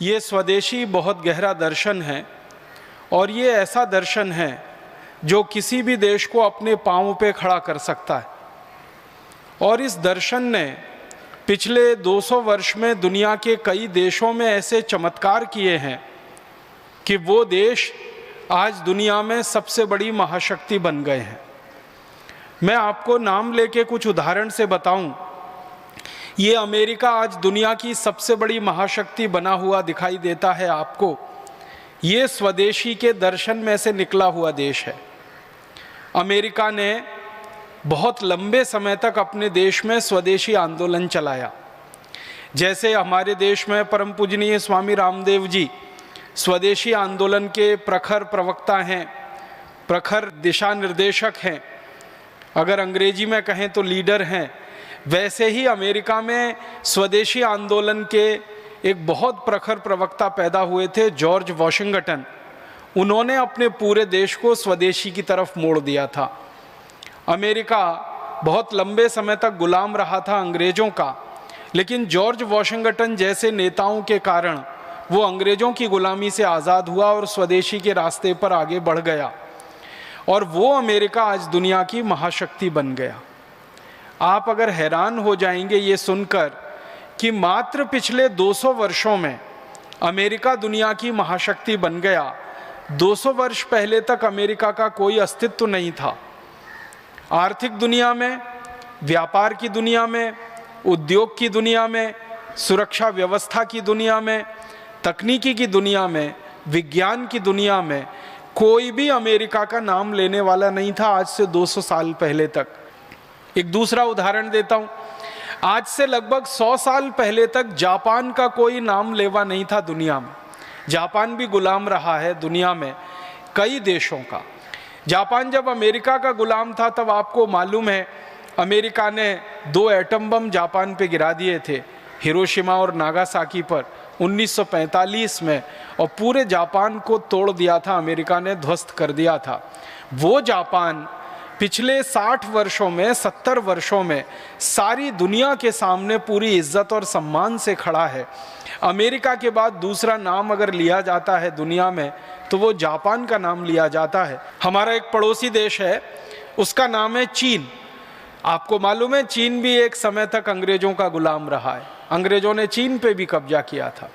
ये स्वदेशी बहुत गहरा दर्शन है और ये ऐसा दर्शन है जो किसी भी देश को अपने पांव पे खड़ा कर सकता है। और इस दर्शन ने पिछले 200 वर्ष में दुनिया के कई देशों में ऐसे चमत्कार किए हैं कि वो देश आज दुनिया में सबसे बड़ी महाशक्ति बन गए हैं। मैं आपको नाम लेके कुछ उदाहरण से बताऊं, ये अमेरिका आज दुनिया की सबसे बड़ी महाशक्ति बना हुआ दिखाई देता है आपको। ये स्वदेशी के दर्शन में से निकला हुआ देश है। अमेरिका ने बहुत लंबे समय तक अपने देश में स्वदेशी आंदोलन चलाया। जैसे हमारे देश में परम पूजनीय स्वामी रामदेव जी स्वदेशी आंदोलन के प्रखर प्रवक्ता हैं, प्रखर दिशा निर्देशक हैं, अगर अंग्रेजी में कहें तो लीडर हैं। वैसे ही अमेरिका में स्वदेशी आंदोलन के एक बहुत प्रखर प्रवक्ता पैदा हुए थे, जॉर्ज वॉशिंगटन। उन्होंने अपने पूरे देश को स्वदेशी की तरफ मोड़ दिया था। अमेरिका बहुत लंबे समय तक गुलाम रहा था अंग्रेज़ों का, लेकिन जॉर्ज वॉशिंगटन जैसे नेताओं के कारण वो अंग्रेज़ों की गुलामी से आज़ाद हुआ और स्वदेशी के रास्ते पर आगे बढ़ गया और वो अमेरिका आज दुनिया की महाशक्ति बन गया। आप अगर हैरान हो जाएंगे ये सुनकर कि मात्र पिछले 200 वर्षों में अमेरिका दुनिया की महाशक्ति बन गया। 200 वर्ष पहले तक अमेरिका का कोई अस्तित्व नहीं था। आर्थिक दुनिया में, व्यापार की दुनिया में, उद्योग की दुनिया में, सुरक्षा व्यवस्था की दुनिया में, तकनीकी की दुनिया में, विज्ञान की दुनिया में कोई भी अमेरिका का नाम लेने वाला नहीं था आज से 200 साल पहले तक। एक दूसरा उदाहरण देता हूँ, आज से लगभग 100 साल पहले तक जापान का कोई नाम लेवा नहीं था दुनिया में। जापान भी गुलाम रहा है दुनिया में कई देशों का। जापान जब अमेरिका का गुलाम था तब आपको मालूम है अमेरिका ने 2 एटम बम जापान पे गिरा दिए थे, हिरोशिमा और नागासाकी पर 1945 में, और पूरे जापान को तोड़ दिया था अमेरिका ने, ध्वस्त कर दिया था। वो जापान पिछले 60 वर्षों में, 70 वर्षों में सारी दुनिया के सामने पूरी इज्जत और सम्मान से खड़ा है। अमेरिका के बाद दूसरा नाम अगर लिया जाता है दुनिया में तो वो जापान का नाम लिया जाता है। हमारा एक पड़ोसी देश है, उसका नाम है चीन। आपको मालूम है चीन भी एक समय तक अंग्रेजों का गुलाम रहा है। अंग्रेजों ने चीन पे भी कब्जा किया था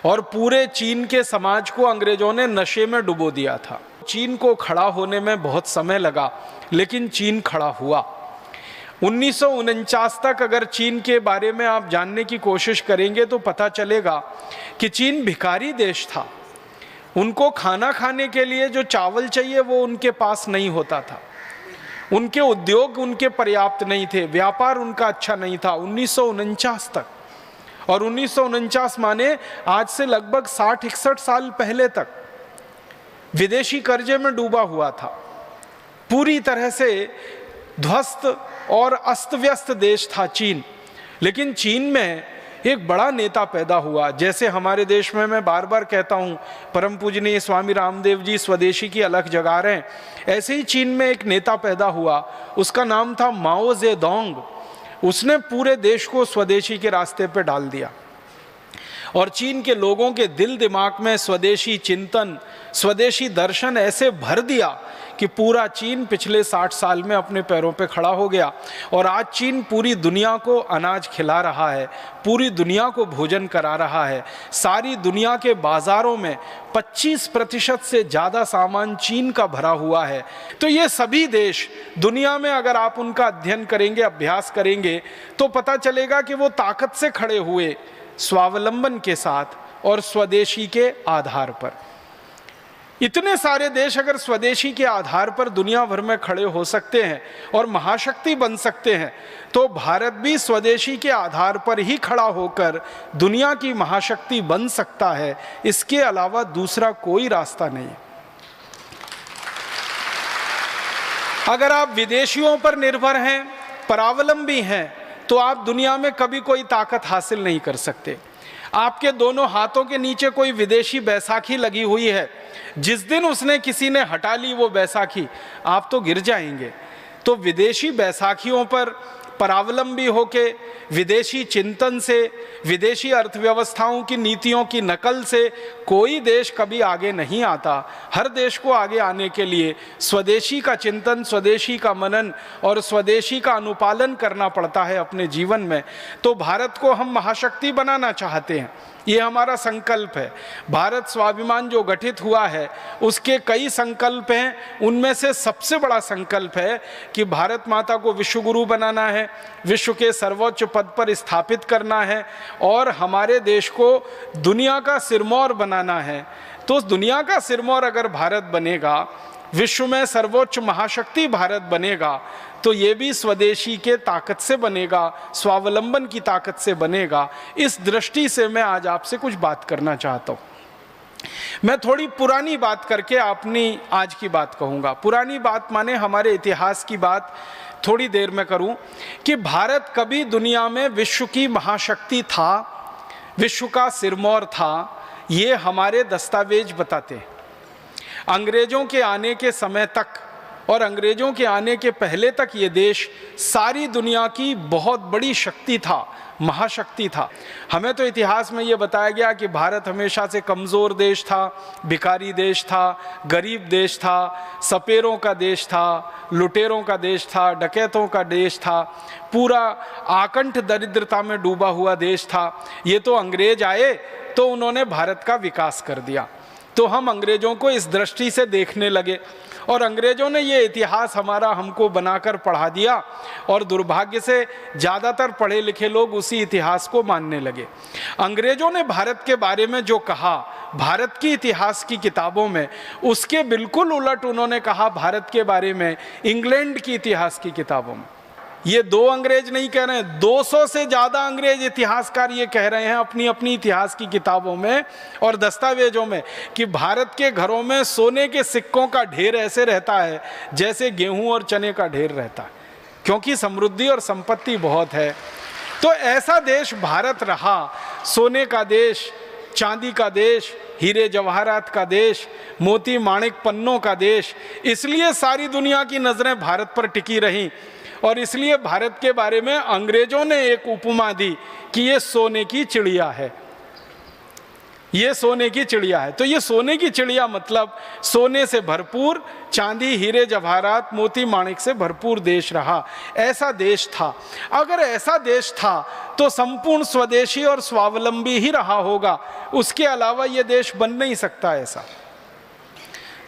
और पूरे चीन के समाज को अंग्रेजों ने नशे में डुबो दिया था। चीन को खड़ा होने में बहुत समय लगा, लेकिन चीन खड़ा हुआ। 1949 तक अगर चीन के बारे में आप जानने की कोशिश करेंगे तो पता चलेगा कि चीन भिखारी देश था। उनको खाना खाने के लिए जो चावल चाहिए वो उनके पास नहीं होता था। उनके उद्योग उनके पर्याप्त नहीं थे, व्यापार उनका अच्छा नहीं था 1949 तक। और 1949 माने आज से लगभग 60-61 साल पहले तक विदेशी कर्जे में डूबा हुआ था। पूरी तरह से ध्वस्त और अस्त व्यस्त देश था चीन। लेकिन चीन में एक बड़ा नेता पैदा हुआ। जैसे हमारे देश में मैं बार बार कहता हूँ परम पूजनीय स्वामी रामदेव जी स्वदेशी की अलख जगा रहे हैं, ऐसे ही चीन में एक नेता पैदा हुआ, उसका नाम था माओ जेडोंग। उसने पूरे देश को स्वदेशी के रास्ते पे डाल दिया और चीन के लोगों के दिल दिमाग में स्वदेशी चिंतन, स्वदेशी दर्शन ऐसे भर दिया कि पूरा चीन पिछले 60 साल में अपने पैरों पे खड़ा हो गया। और आज चीन पूरी दुनिया को अनाज खिला रहा है, पूरी दुनिया को भोजन करा रहा है। सारी दुनिया के बाज़ारों में 25% से ज़्यादा सामान चीन का भरा हुआ है। तो ये सभी देश दुनिया में अगर आप उनका अध्ययन करेंगे, अभ्यास करेंगे तो पता चलेगा कि वो ताकत से खड़े हुए, स्वावलंबन के साथ और स्वदेशी के आधार पर। इतने सारे देश अगर स्वदेशी के आधार पर दुनिया भर में खड़े हो सकते हैं और महाशक्ति बन सकते हैं, तो भारत भी स्वदेशी के आधार पर ही खड़ा होकर दुनिया की महाशक्ति बन सकता है। इसके अलावा दूसरा कोई रास्ता नहीं। अगर आप विदेशियों पर निर्भर हैं, परावलंबी हैं, तो आप दुनिया में कभी कोई ताकत हासिल नहीं कर सकते। आपके दोनों हाथों के नीचे कोई विदेशी बैसाखी लगी हुई है, जिस दिन उसने किसी ने हटा ली वो बैसाखी, आप तो गिर जाएंगे। तो विदेशी बैसाखियों पर, परावलंबी होके, विदेशी चिंतन से, विदेशी अर्थव्यवस्थाओं की नीतियों की नकल से कोई देश कभी आगे नहीं आता। हर देश को आगे आने के लिए स्वदेशी का चिंतन, स्वदेशी का मनन और स्वदेशी का अनुपालन करना पड़ता है अपने जीवन में। तो भारत को हम महाशक्ति बनाना चाहते हैं, ये हमारा संकल्प है। भारत स्वाभिमान जो गठित हुआ है उसके कई संकल्प हैं, उनमें से सबसे बड़ा संकल्प है कि भारत माता को विश्वगुरु बनाना है, विश्व के सर्वोच्च पद पर स्थापित करना है और हमारे देश को दुनिया का सिरमौर बनाना है। तो दुनिया का सिरमौर अगर भारत बनेगा, विश्व में सर्वोच्च महाशक्ति भारत बनेगा, तो ये भी स्वदेशी के ताकत से बनेगा, स्वावलंबन की ताकत से बनेगा। इस दृष्टि से मैं आज आपसे कुछ बात करना चाहता हूँ। मैं थोड़ी पुरानी बात करके अपनी आज की बात कहूँगा। पुरानी बात माने हमारे इतिहास की बात थोड़ी देर में करूँ कि भारत कभी दुनिया में विश्व की महाशक्ति था, विश्व का सिरमौर था, ये हमारे दस्तावेज बताते हैं। अंग्रेजों के आने के समय तक और अंग्रेजों के आने के पहले तक ये देश सारी दुनिया की बहुत बड़ी शक्ति था, महाशक्ति था। हमें तो इतिहास में ये बताया गया कि भारत हमेशा से कमज़ोर देश था, भिखारी देश था, गरीब देश था, सपेरों का देश था, लुटेरों का देश था, डकैतों का देश था, पूरा आकंठ दरिद्रता में डूबा हुआ देश था। ये तो अंग्रेज आए तो उन्होंने भारत का विकास कर दिया। तो हम अंग्रेजों को इस दृष्टि से देखने लगे और अंग्रेजों ने ये इतिहास हमारा हमको बनाकर पढ़ा दिया और दुर्भाग्य से ज़्यादातर पढ़े लिखे लोग उसी इतिहास को मानने लगे। अंग्रेजों ने भारत के बारे में जो कहा भारत की इतिहास की किताबों में, उसके बिल्कुल उलट उन्होंने कहा भारत के बारे में इंग्लैंड की इतिहास की किताबों में। ये दो अंग्रेज नहीं कह रहे हैं, 200 से ज़्यादा अंग्रेज इतिहासकार ये कह रहे हैं अपनी अपनी इतिहास की किताबों में और दस्तावेजों में कि भारत के घरों में सोने के सिक्कों का ढेर ऐसे रहता है जैसे गेहूं और चने का ढेर रहता है, क्योंकि समृद्धि और संपत्ति बहुत है। तो ऐसा देश भारत रहा, सोने का देश, चांदी का देश, हीरे जवाहरात का देश, मोती माणिक पन्नों का देश। इसलिए सारी दुनिया की नज़रें भारत पर टिकी रहीं और इसलिए भारत के बारे में अंग्रेजों ने एक उपमा दी कि ये सोने की चिड़िया है, ये सोने की चिड़िया है। तो ये सोने की चिड़िया मतलब सोने से भरपूर, चांदी, हीरे जवाहरात, मोती माणिक से भरपूर देश रहा। ऐसा देश था। अगर ऐसा देश था तो संपूर्ण स्वदेशी और स्वावलंबी ही रहा होगा, उसके अलावा ये देश बन नहीं सकता ऐसा।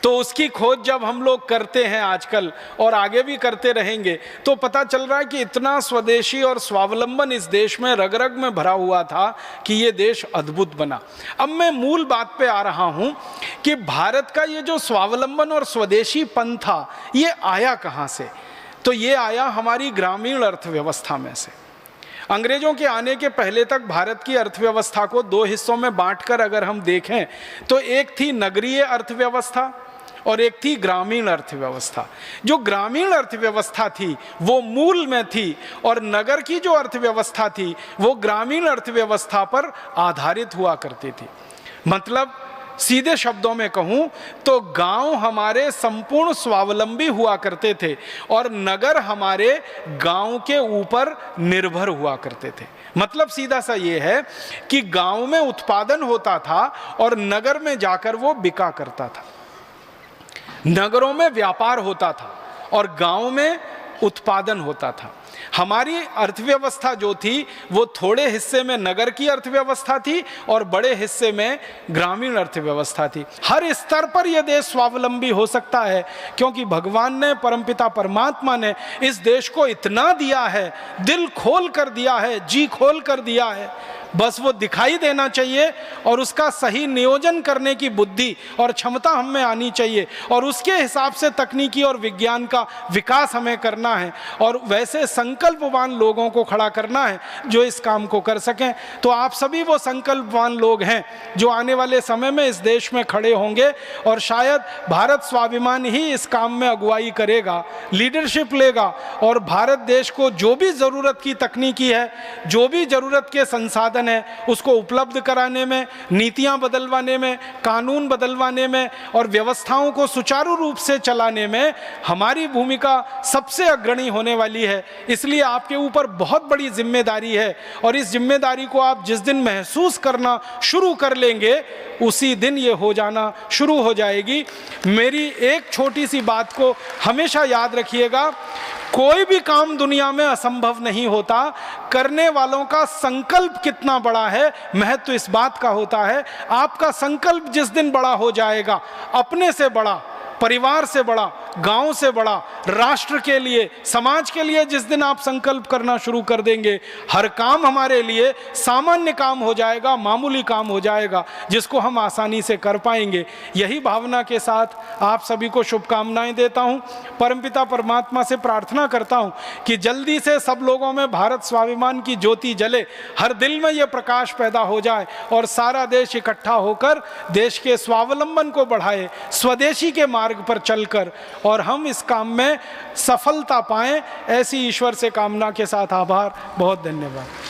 तो उसकी खोज जब हम लोग करते हैं आजकल और आगे भी करते रहेंगे तो पता चल रहा है कि इतना स्वदेशी और स्वावलंबन इस देश में रग रग में भरा हुआ था कि ये देश अद्भुत बना। अब मैं मूल बात पे आ रहा हूँ कि भारत का ये जो स्वावलंबन और स्वदेशीपन था ये आया कहाँ से? तो ये आया हमारी ग्रामीण अर्थव्यवस्था में से। अंग्रेजों के आने के पहले तक भारत की अर्थव्यवस्था को दो हिस्सों में बांटकर अगर हम देखें तो एक थी नगरीय अर्थव्यवस्था और एक थी ग्रामीण अर्थव्यवस्था। जो ग्रामीण अर्थव्यवस्था थी वो मूल में थी और नगर की जो अर्थव्यवस्था थी वो ग्रामीण अर्थव्यवस्था पर आधारित हुआ करती थी। मतलब सीधे शब्दों में कहूँ तो गांव हमारे संपूर्ण स्वावलंबी हुआ करते थे और नगर हमारे गांव के ऊपर निर्भर हुआ करते थे। मतलब सीधा सा ये है कि गांव में उत्पादन होता था और नगर में जाकर वो बिका करता था। नगरों में व्यापार होता था और गांव में उत्पादन होता था। हमारी अर्थव्यवस्था जो थी वो थोड़े हिस्से में नगर की अर्थव्यवस्था थी और बड़े हिस्से में ग्रामीण अर्थव्यवस्था थी। हर स्तर पर यह देश स्वावलंबी हो सकता है क्योंकि भगवान ने, परमपिता परमात्मा ने इस देश को इतना दिया है, दिल खोल कर दिया है, जी खोल कर दिया है। बस वो दिखाई देना चाहिए और उसका सही नियोजन करने की बुद्धि और क्षमता हम में आनी चाहिए और उसके हिसाब से तकनीकी और विज्ञान का विकास हमें करना है और वैसे संकल्पवान लोगों को खड़ा करना है जो इस काम को कर सकें। तो आप सभी वो संकल्पवान लोग हैं जो आने वाले समय में इस देश में खड़े होंगे और शायद भारत स्वाभिमान ही इस काम में अगुवाई करेगा, लीडरशिप लेगा और भारत देश को जो भी ज़रूरत की तकनीकी है, जो भी ज़रूरत के संसाधन साधन है उसको उपलब्ध कराने में, नीतियां बदलवाने में, कानून बदलवाने में और व्यवस्थाओं को सुचारू रूप से चलाने में हमारी भूमिका सबसे अग्रणी होने वाली है। इसलिए आपके ऊपर बहुत बड़ी जिम्मेदारी है और इस जिम्मेदारी को आप जिस दिन महसूस करना शुरू कर लेंगे उसी दिन ये हो जाना शुरू हो जाएगी। मेरी एक छोटी सी बात को हमेशा याद रखिएगा, कोई भी काम दुनिया में असंभव नहीं होता, करने वालों का संकल्प कितना बड़ा है महत्व इस बात का होता है। आपका संकल्प जिस दिन बड़ा हो जाएगा, अपने से बड़ा, परिवार से बड़ा, गांव से बड़ा, राष्ट्र के लिए, समाज के लिए जिस दिन आप संकल्प करना शुरू कर देंगे, हर काम हमारे लिए सामान्य काम हो जाएगा, मामूली काम हो जाएगा, जिसको हम आसानी से कर पाएंगे। यही भावना के साथ आप सभी को शुभकामनाएं देता हूं। परमपिता परमात्मा से प्रार्थना करता हूं कि जल्दी से सब लोगों में भारत स्वाभिमान की ज्योति जले, हर दिल में यह प्रकाश पैदा हो जाए और सारा देश इकट्ठा होकर देश के स्वावलंबन को बढ़ाए, स्वदेशी के मार्ग पर चलकर, और हम इस काम में सफलता पाएं, ऐसी ईश्वर से कामना के साथ आभार। बहुत धन्यवाद।